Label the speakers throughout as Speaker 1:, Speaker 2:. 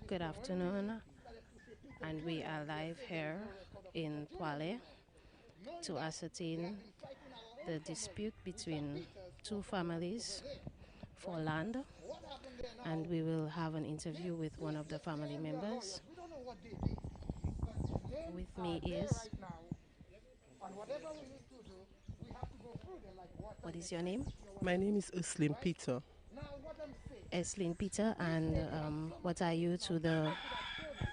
Speaker 1: Good afternoon, and we are live here in Kwale to ascertain the dispute between two families for land, and we will have an interview with one of the family members. With me is, what is your name?
Speaker 2: My name is Uslin Peter.
Speaker 1: Eslin Peter, and what are you to the...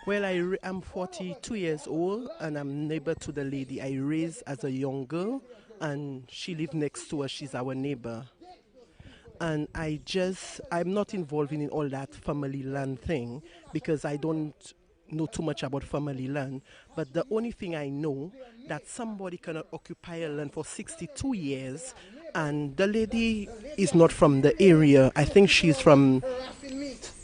Speaker 2: Well, I'm 42 years old and I'm neighbor to the lady I raised as a young girl, and she lived next to us. She's our neighbor. And I'm not involved in all that family land thing because I don't know too much about family land. But the only thing I know that somebody cannot occupy a land for 62 years, and the lady is not from the area. I think she's from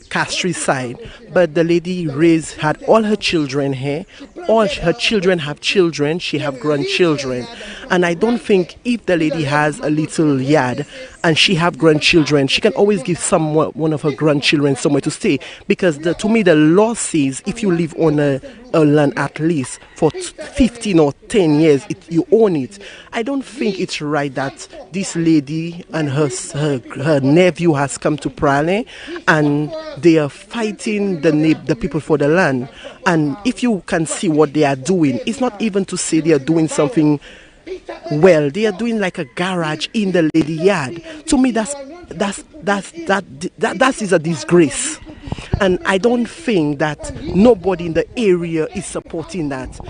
Speaker 2: Castry side, but the lady had all her children here. All her children have children. She have grandchildren, and I don't think if the lady has a little yard and she have grandchildren, she can always give one of her grandchildren somewhere to stay. Because to me, the law says if you live on a land at least for 15 or 10 years, you own it. I don't think it's right that this lady and her nephew has come to Praslin and they are fighting the people for the land. And if you can see what they are doing, it's not even to say they are doing something well. They are doing like a garage in the lady yard. To me, that is a disgrace. And I don't think that nobody in the area is supporting that.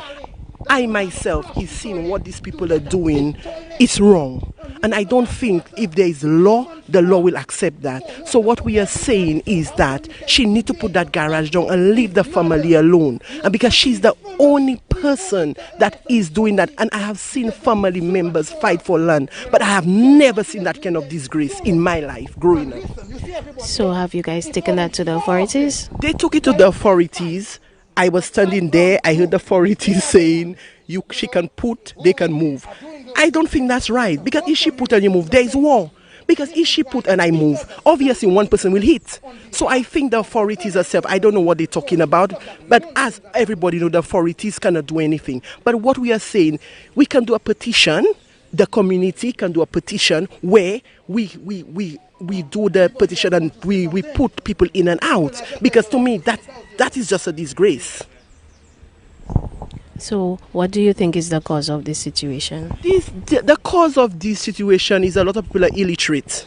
Speaker 2: I myself is seeing what these people are doing is wrong. And I don't think if there is law, the law will accept that. So what we are saying is that she needs to put that garage down and leave the family alone. And because she's the only person that is doing that. And I have seen family members fight for land, but I have never seen that kind of disgrace in my life growing up.
Speaker 1: So have you guys taken that to the authorities?
Speaker 2: They took it to the authorities. I was standing there. I heard the authorities saying, she can put, they can move. I don't think that's right. Because if she put and you move, there is war. Because if she put and I move, obviously one person will hit. So I think the authorities herself, I don't know what they're talking about. But as everybody knows, the authorities cannot do anything. But what we are saying, we can do a petition. The community can do a petition where we do the petition and we put people in and out. Because to me, that is just a disgrace.
Speaker 1: So what do you think is the cause of this situation?
Speaker 2: The cause of this situation is a lot of people are illiterate.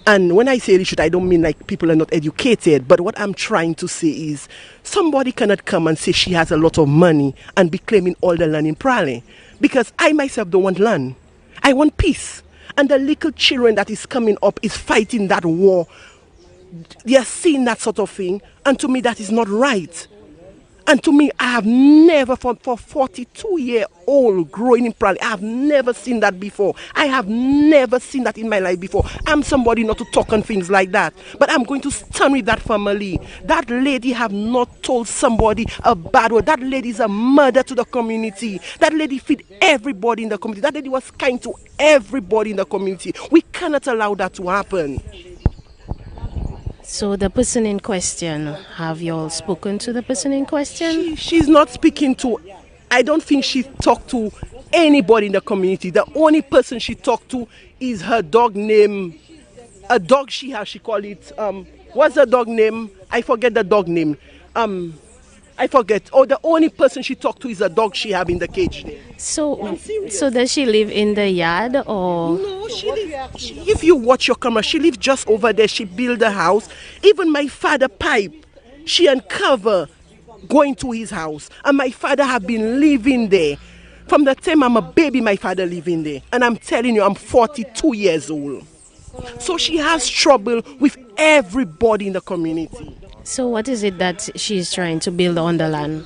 Speaker 2: And when I say illiterate, I don't mean like people are not educated. But what I'm trying to say is somebody cannot come and say she has a lot of money and be claiming all the land in Praslin. Because I myself don't want land. I want peace. And the little children that is coming up is fighting that war. They are seeing that sort of thing. And to me, that is not right. And to me, I have never, for 42-year-old growing in Praslin, I have never seen that before. I have never seen that in my life before. I'm somebody not to talk on things like that. But I'm going to stand with that family. That lady have not told somebody a bad word. That lady is a mother to the community. That lady feed everybody in the community. That lady was kind to everybody in the community. We cannot allow that to happen.
Speaker 1: So the person in question, have you all spoken to the person in question?
Speaker 2: She's not speaking to, I don't think she talked to anybody in the community. The only person she talked to is her dog name, a dog she has, she call it, what's the dog name? I forget the dog name. I forget. Oh, the only person she talked to is a dog she have in the cage there.
Speaker 1: So does she live in the yard or?
Speaker 2: No, if you watch your camera, she lives just over there. She built a house. Even my father pipe, she uncover going to his house. And my father have been living there. From the time I'm a baby, my father living there. And I'm telling you, I'm 42 years old. So she has trouble with everybody in the community.
Speaker 1: So what is it that she's trying to build on the land?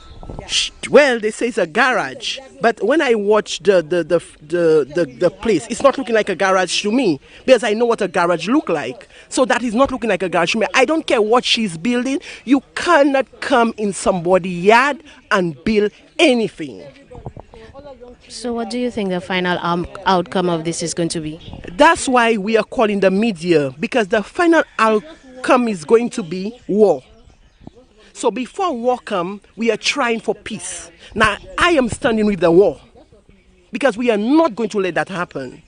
Speaker 2: Well, they say it's a garage, but when I watch the place, it's not looking like a garage to me because I know what a garage look like. So that is not looking like a garage to me. I don't care what she's building. You cannot come in somebody's yard and build anything.
Speaker 1: So what do you think the final outcome of this is going to be?
Speaker 2: That's why we are calling the media, because the final outcome is going to be war. So before war come, we are trying for peace. Now, I am standing with the war because we are not going to let that happen.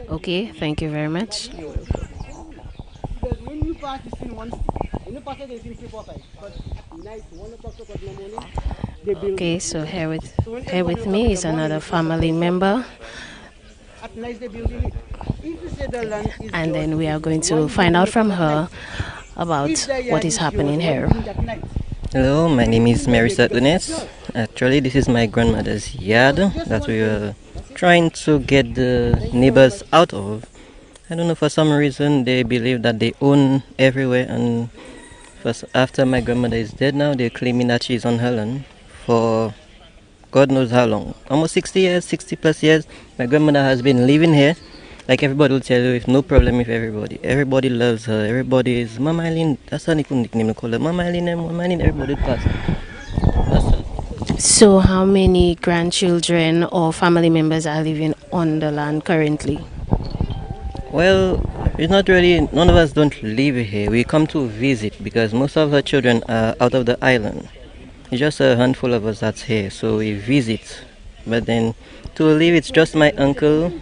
Speaker 1: Okay, thank you very much. Okay, so here with me is another family member, and then we are going to find out from her about what is happening here.
Speaker 3: Hello, my name is Marisa Unes. Actually, this is my grandmother's yard that we were trying to get the neighbors out of. I don't know, for some reason they believe that they own everywhere, and first, after my grandmother is dead now, they're claiming that she's on her land for God knows how long. Almost 60 years, 60 plus years. My grandmother has been living here. Like everybody will tell you, with no problem with everybody. Everybody loves her. Everybody is Mama Eileen. That's her nickname. They call her Mama Eileen and Mama Eileen. Everybody pass. That's her.
Speaker 1: So, how many grandchildren or family members are living on the land currently?
Speaker 3: Well, it's not really, none of us don't live here. We come to visit because most of her children are out of the island. It's just a handful of us that's here, so we visit. But then to live, it's just my uncle.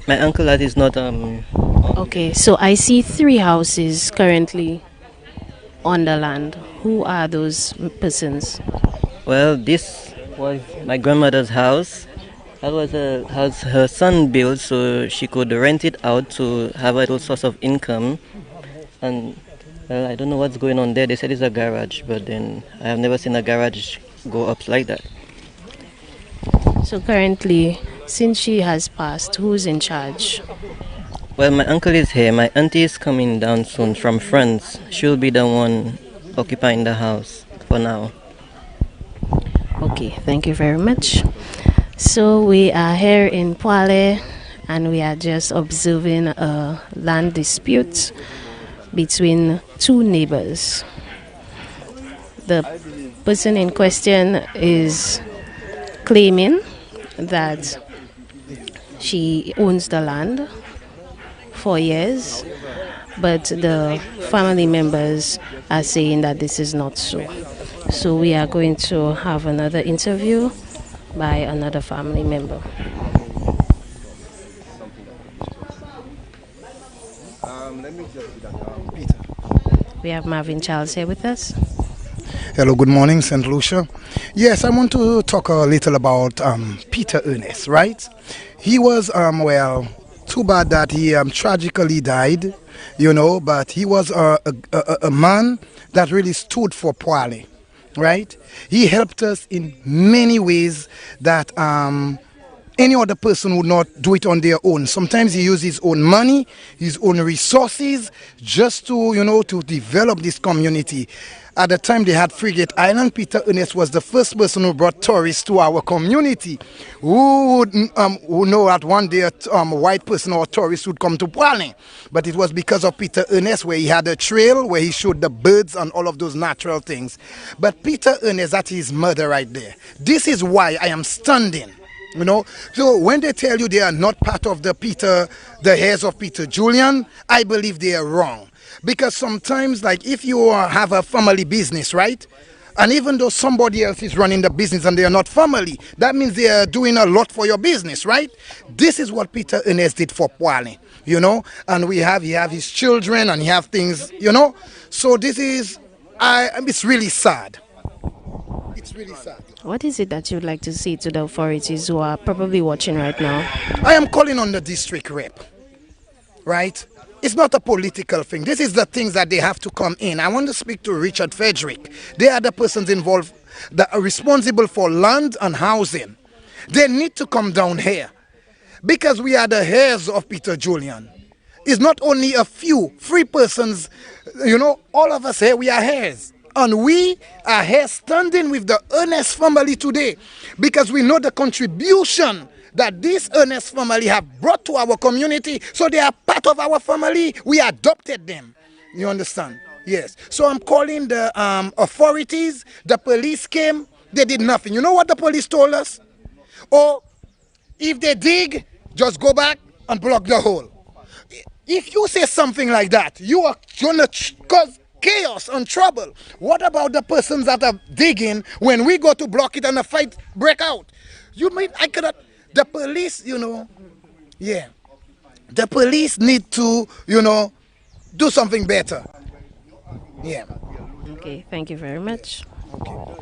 Speaker 3: My uncle that is not
Speaker 1: Okay, so I see 3 houses currently on the land. Who are those persons?
Speaker 3: Well, this was my grandmother's house. That was a house her son built so she could rent it out to have a little source of income. And well, I don't know what's going on there. They said it's a garage, but then I have never seen a garage go up like that.
Speaker 1: So currently, since she has passed, who's in charge?
Speaker 3: Well, my uncle is here. My auntie is coming down soon from France. She'll be the one occupying the house for now.
Speaker 1: Okay, thank you very much. So we are here in Poale and we are just observing a land dispute between 2 neighbors. The person in question is claiming that she owns the land for years, but the family members are saying that this is not so. So we are going to have another interview by another family member. We have Marvin Charles here with us.
Speaker 4: Hello, good morning, St. Lucia. Yes, I want to talk a little about Peter Ernest, right? He was, well, too bad that he tragically died, but he was a man that really stood for Poale, right? He helped us in many ways that any other person would not do it on their own. Sometimes he used his own money, his own resources, just to, to develop this community. At the time they had Frigate Island, Peter Ernest was the first person who brought tourists to our community. Who know that one day a white person or a tourist would come to Praslin? But it was because of Peter Ernest, where he had a trail, where he showed the birds and all of those natural things. But Peter Ernest, that's his mother right there. This is why I am standing. So when they tell you they are not part of the heirs of Peter Julian, I believe they are wrong. Because sometimes, like if you have a family business, right? And even though somebody else is running the business and they are not family, that means they are doing a lot for your business, right? This is what Peter Ernest did for Poale, and he have his children and he have things, So this is, it's really sad. It's really sad.
Speaker 1: What is it that you'd like to say to the authorities who are probably watching right now?
Speaker 4: I am calling on the district rep, right? It's not a political thing. This is the things that they have to come in. I want to speak to Richard Frederick. They are the persons involved that are responsible for land and housing. They need to come down here because we are the heirs of Peter Julian. It's not only a few, 3 persons, all of us here, we are heirs. And we are here standing with the Ernest family today because we know the contribution that this Ernest family have brought to our community. So they are part of our family. We adopted them. You understand? Yes. So I'm calling the authorities. The police came. They did nothing. You know what the police told us? Oh, if they dig, just go back and block the hole. If you say something like that, you are going to cause chaos and trouble. What about the persons that are digging when we go to block it and a fight break out? You mean I cannot? The police, yeah. The police need to, do something better. Yeah.
Speaker 1: Okay, thank you very much.
Speaker 4: Okay.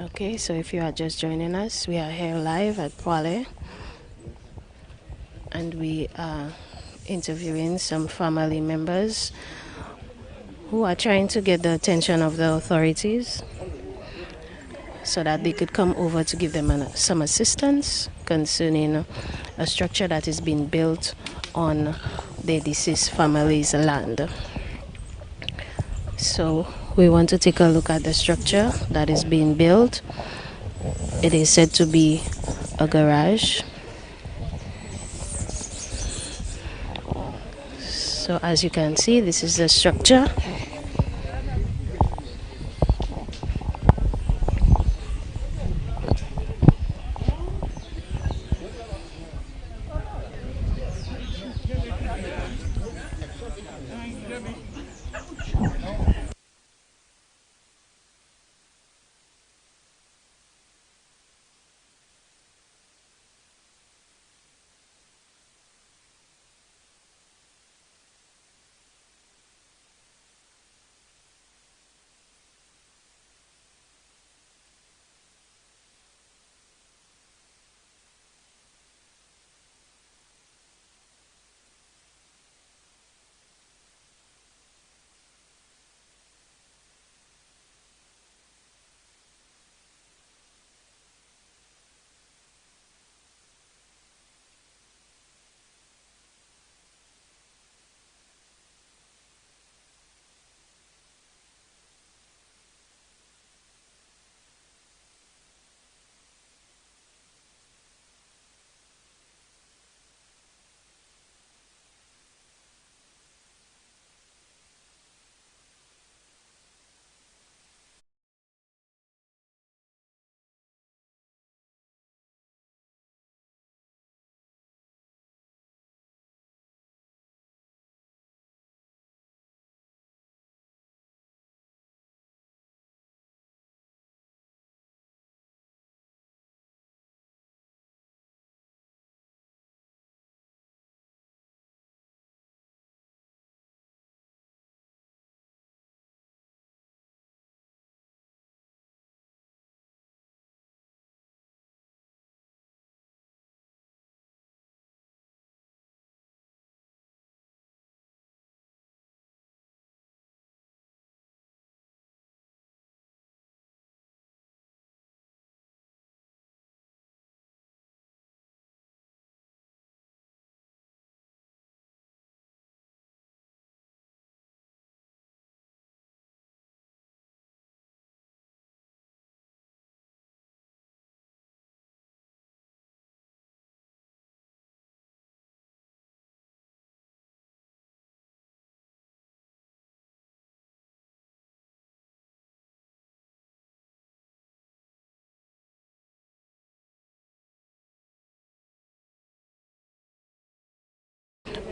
Speaker 1: Okay, so if you are just joining us, we are here live at Poile, and we are interviewing some family members who are trying to get the attention of the authorities so that they could come over to give them some assistance concerning a structure that is being built on the deceased family's land. So we want to take a look at the structure that is being built. It is said to be a garage. So as you can see, this is the structure.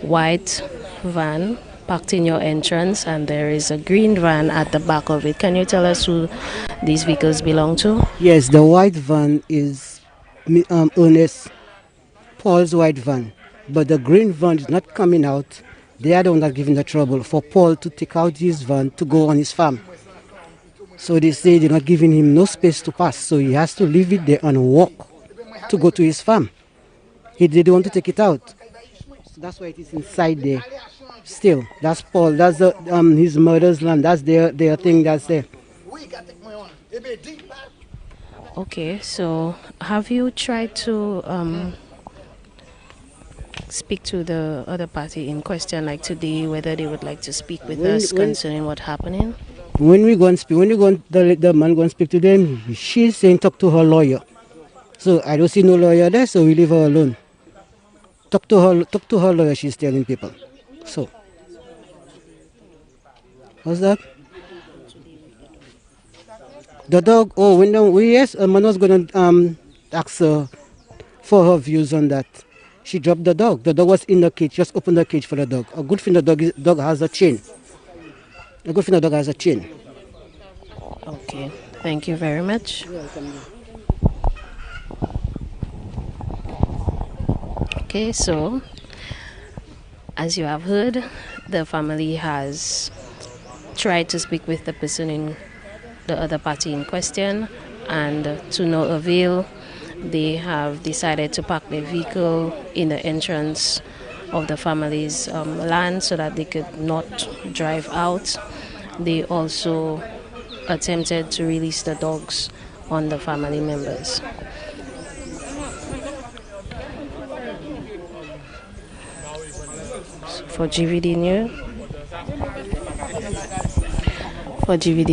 Speaker 1: white van parked in your entrance, and there is a green van at the back of it. Can you tell us who these vehicles belong to?
Speaker 5: Yes, the white van is Ernest Paul's white van, but the green van is not coming out. They are the ones that giving the trouble for Paul to take out his van to go on his farm. So they say they're not giving him no space to pass, so he has to leave it there and walk to go to his farm. They don't want to take it out. That's why it is inside there. Still, that's Paul. That's his mother's land. That's their thing. That's there.
Speaker 1: Okay, so have you tried to speak to the other party in question, like today, whether they would like to speak with us concerning what's happening?
Speaker 5: When we go and speak, the man go and speak to them, she's saying talk to her lawyer. So I don't see no lawyer there, so we leave her alone. Talk to her lawyer, she's telling people. So, what's that? The dog, yes, a man was going to ask her for her views on that. She dropped the dog. The dog was in the cage, just opened the cage for the dog. A good thing the dog has a chain. A good thing the dog has a chain.
Speaker 1: Okay, thank you very much.
Speaker 5: You're welcome.
Speaker 1: Okay, so as you have heard, the family has tried to speak with the person in the other party in question, and to no avail. They have decided to park their vehicle in the entrance of the family's land so that they could not drive out. They also attempted to release the dogs on the family members. For GVD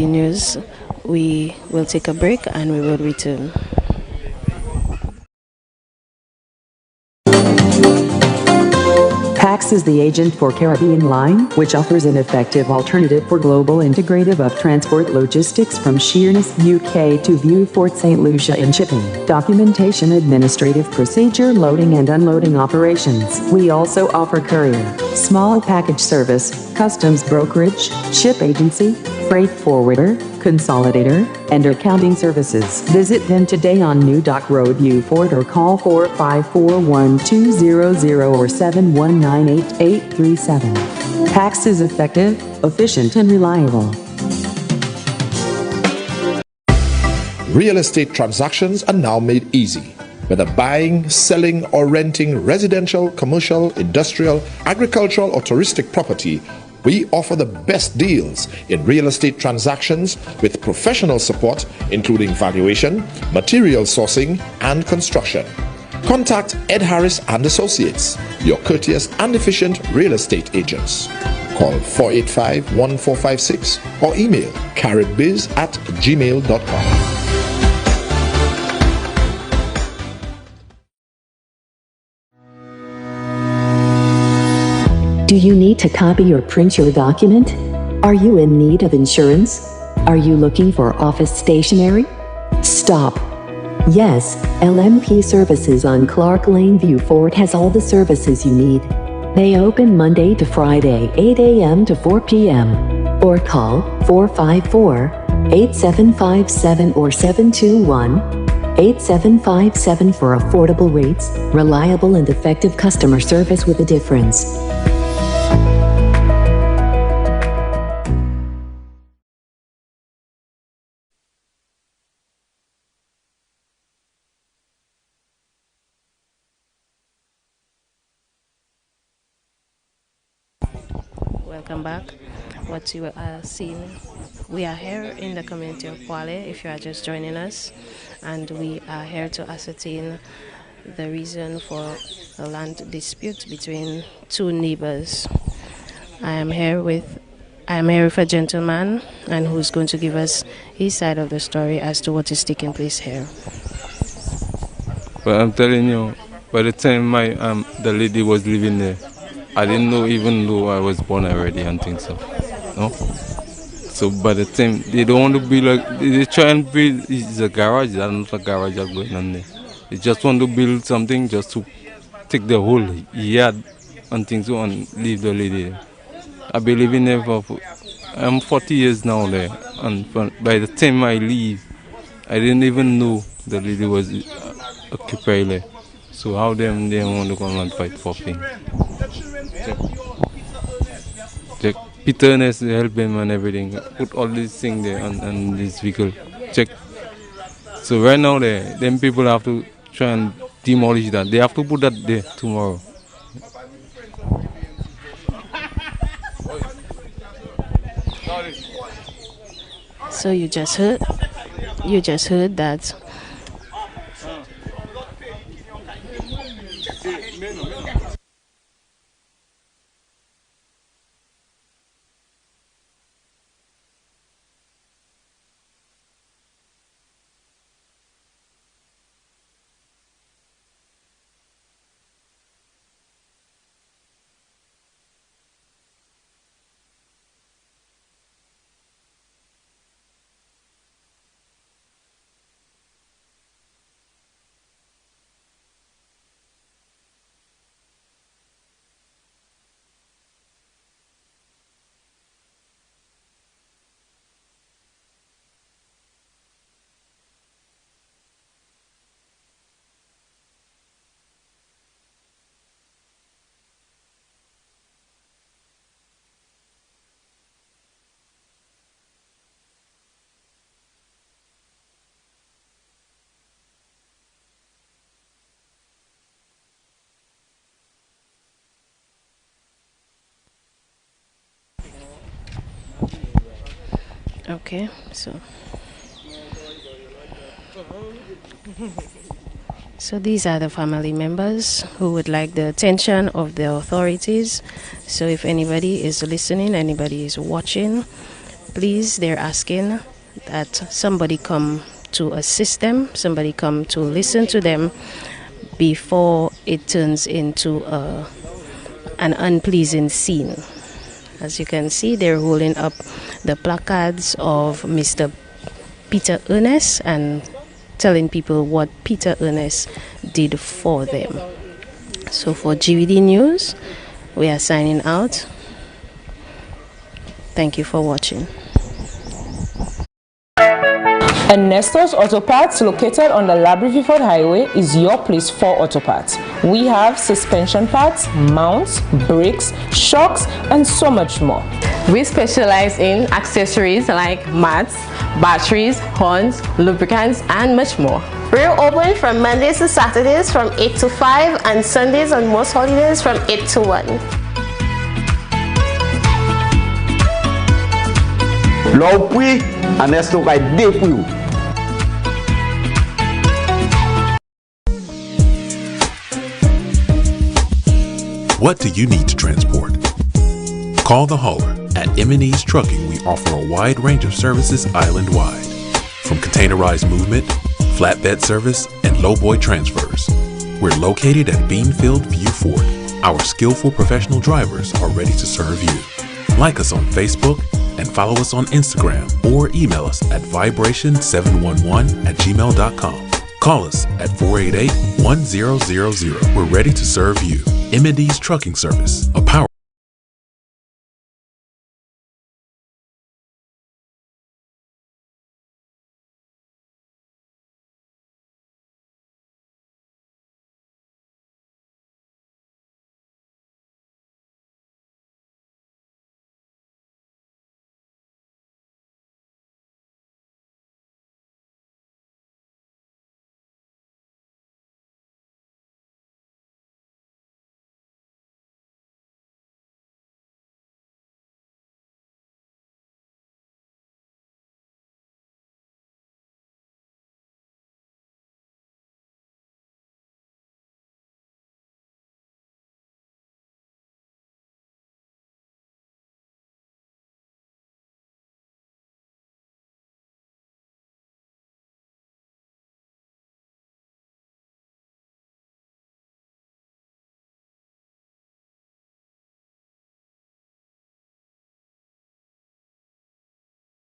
Speaker 1: News, we will take a break and we will return.
Speaker 6: PAX is the agent for Caribbean Line, which offers an effective alternative for global integrative of transport logistics from Sheerness, UK to Vieux-Fort St. Lucia in shipping, documentation, administrative procedure, loading and unloading operations. We also offer courier, small package service, customs brokerage, ship agency, freight forwarder, consolidator, and accounting services. Visit them today on New Dock Road, Vieux-Fort, or call 454-1200 or 7198837. PAX is effective, efficient, and reliable.
Speaker 7: Real estate transactions are now made easy. Whether buying, selling, or renting residential, commercial, industrial, agricultural, or touristic property, we offer the best deals in real estate transactions with professional support, including valuation, material sourcing, and construction. Contact Ed Harris and Associates, your courteous and efficient real estate agents. Call 485-1456 or email carrotbiz@gmail.com.
Speaker 6: Do you need to copy or print your document? Are you in need of insurance? Are you looking for office stationery? Stop. Yes, LMP Services on Clark Lane, Vieux-Fort has all the services you need. They open Monday to Friday, 8 a.m. to 4 p.m. Or call 454-8757 or 721-8757 for affordable rates, reliable and effective customer service with a difference.
Speaker 1: Welcome back. What you are seeing, we are here in the community of Kwale, if you are just joining us, and we are here to ascertain the reason for a land dispute between two neighbors. I am here with a gentleman, and who's going to give us his side of the story as to what is taking place here.
Speaker 8: Well, I'm telling you, by the time the lady was living there, I didn't know, even though I was born already and things so. No? So by the time they don't want to be like, they try and build, it's a garage, that's not a garage going on there. They just want to build something just to take the whole yard and things so and leave the lady there. I've been living there I'm 40 years now there, and by the time I leave, I didn't even know the lady was occupied there. So how they want to come and fight for things? Check. Peter has helped him and everything. Put all these things there on this vehicle. Check. So right now them people have to try and demolish that. They have to put that there tomorrow.
Speaker 1: So you just heard that okay, so these are the family members who would like the attention of the authorities. So if anybody is listening, anybody is watching, please, they're asking that somebody come to assist them, somebody come to listen to them before it turns into an unpleasing scene. As you can see, they're holding up the placards of Mr. Peter Ernest and telling people what Peter Ernest did for them. So for GVD News, we are signing out. Thank you for watching.
Speaker 9: Ernesto's Auto Parts, located on the Labrie-Viford Highway, is your place for auto parts. We have suspension parts, mounts, brakes, shocks, and so much more.
Speaker 10: We specialize in accessories like mats, batteries, horns, lubricants, and much more.
Speaker 11: We're open from Mondays to Saturdays from 8 to 5 and Sundays and most holidays from 8 to 1.
Speaker 12: L'opui, Ernesto vai depois.
Speaker 13: What do you need to transport? Call the hauler. At M&E's Trucking, we offer a wide range of services island-wide, from containerized movement, flatbed service, and lowboy transfers. We're located at Beanfield View Fort. Our skillful professional drivers are ready to serve you. Like us on Facebook and follow us on Instagram or email us at vibration711@gmail.com. Call us at 488-1000. We're ready to serve you. M&E's Trucking Service, a power